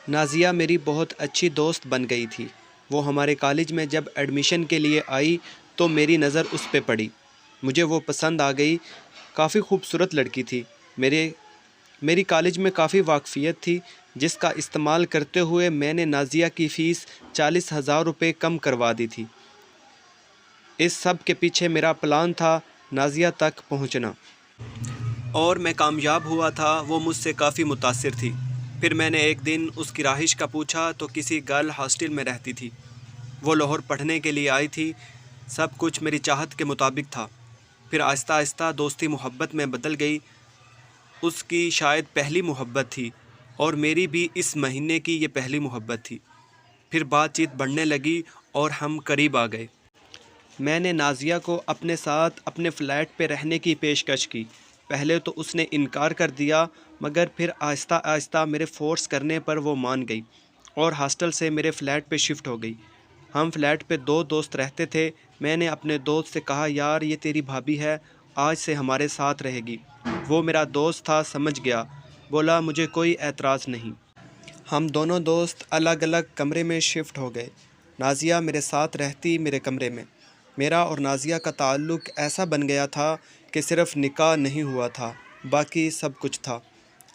نازیہ میری بہت اچھی دوست بن گئی تھی۔ وہ ہمارے کالج میں جب ایڈمیشن کے لیے آئی تو میری نظر اس پہ پڑی۔ مجھے وہ پسند آ گئی۔ کافی خوبصورت لڑکی تھی۔ میری کالج میں کافی واقفیت تھی، جس کا استعمال کرتے ہوئے میں نے نازیہ کی فیس 40,000 روپے کم کروا دی تھی۔ اس سب کے پیچھے میرا پلان تھا نازیہ تک پہنچنا، اور میں کامیاب ہوا تھا۔ وہ مجھ سے کافی متاثر تھی۔ پھر میں نے ایک دن اس کی رہائش کا پوچھا تو کسی گرل ہاسٹل میں رہتی تھی۔ وہ لاہور پڑھنے کے لیے آئی تھی۔ سب کچھ میری چاہت کے مطابق تھا۔ پھر آہستہ آہستہ دوستی محبت میں بدل گئی۔ اس کی شاید پہلی محبت تھی، اور میری بھی اس مہینے کی یہ پہلی محبت تھی۔ پھر بات چیت بڑھنے لگی اور ہم قریب آ گئے۔ میں نے نازیہ کو اپنے ساتھ اپنے فلیٹ پہ رہنے کی پیشکش کی۔ پہلے تو اس نے انکار کر دیا، مگر پھر آہستہ آہستہ میرے فورس کرنے پر وہ مان گئی اور ہاسٹل سے میرے فلیٹ پہ شفٹ ہو گئی۔ ہم فلیٹ پہ 2 دوست رہتے تھے۔ میں نے اپنے دوست سے کہا، یار یہ تیری بھابھی ہے، آج سے ہمارے ساتھ رہے گی۔ وہ میرا دوست تھا، سمجھ گیا، بولا مجھے کوئی اعتراض نہیں۔ ہم دونوں دوست الگ الگ کمرے میں شفٹ ہو گئے۔ نازیہ میرے ساتھ رہتی میرے کمرے میں۔ میرا اور نازیہ کا تعلق ایسا بن گیا تھا کہ صرف نکاح نہیں ہوا تھا، باقی سب کچھ تھا۔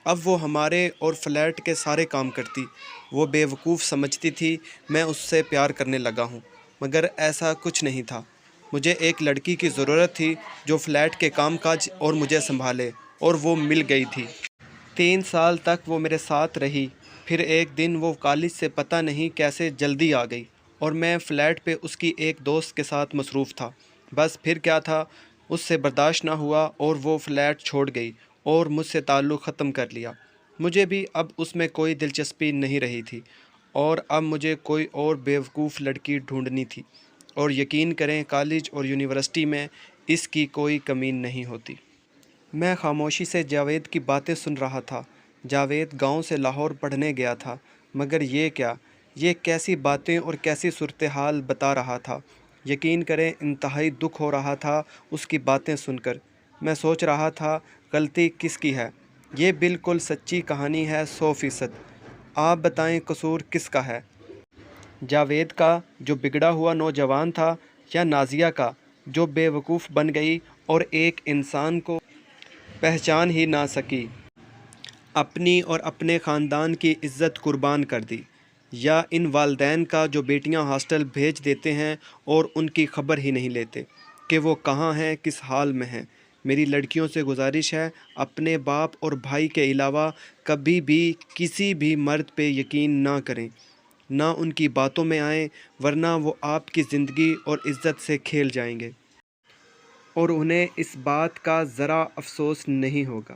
اب وہ ہمارے اور فلیٹ کے سارے کام کرتی۔ وہ بے وقوف سمجھتی تھی میں اس سے پیار کرنے لگا ہوں، مگر ایسا کچھ نہیں تھا۔ مجھے ایک لڑکی کی ضرورت تھی جو فلیٹ کے کام کاج اور مجھے سنبھالے، اور وہ مل گئی تھی۔ 3 سال تک وہ میرے ساتھ رہی۔ پھر ایک دن وہ کالج سے پتہ نہیں کیسے جلدی آ گئی، اور میں فلیٹ پہ اس کی ایک دوست کے ساتھ مصروف تھا۔ بس پھر کیا تھا، اس سے برداشت نہ ہوا اور وہ فلیٹ چھوڑ گئی اور مجھ سے تعلق ختم کر لیا۔ مجھے بھی اب اس میں کوئی دلچسپی نہیں رہی تھی، اور اب مجھے کوئی اور بیوقوف لڑکی ڈھونڈنی تھی، اور یقین کریں کالج اور یونیورسٹی میں اس کی کوئی کمی نہیں ہوتی۔ میں خاموشی سے جاوید کی باتیں سن رہا تھا۔ جاوید گاؤں سے لاہور پڑھنے گیا تھا، مگر یہ کیا، یہ کیسی باتیں اور کیسی صورتحال بتا رہا تھا۔ یقین کریں انتہائی دکھ ہو رہا تھا اس کی باتیں سن کر۔ میں سوچ رہا تھا غلطی کس کی ہے۔ یہ بالکل سچی کہانی ہے، 100%۔ آپ بتائیں قصور کس کا ہے؟ جاوید کا جو بگڑا ہوا نوجوان تھا، یا نازیہ کا جو بے وقوف بن گئی اور ایک انسان کو پہچان ہی نہ سکی، اپنی اور اپنے خاندان کی عزت قربان کر دی؟ یا ان والدین کا جو بیٹیاں ہاسٹل بھیج دیتے ہیں اور ان کی خبر ہی نہیں لیتے کہ وہ کہاں ہیں، کس حال میں ہیں؟ میری لڑکیوں سے گزارش ہے، اپنے باپ اور بھائی کے علاوہ کبھی بھی کسی بھی مرد پہ یقین نہ کریں، نہ ان کی باتوں میں آئیں، ورنہ وہ آپ کی زندگی اور عزت سے کھیل جائیں گے، اور انہیں اس بات کا ذرا افسوس نہیں ہوگا۔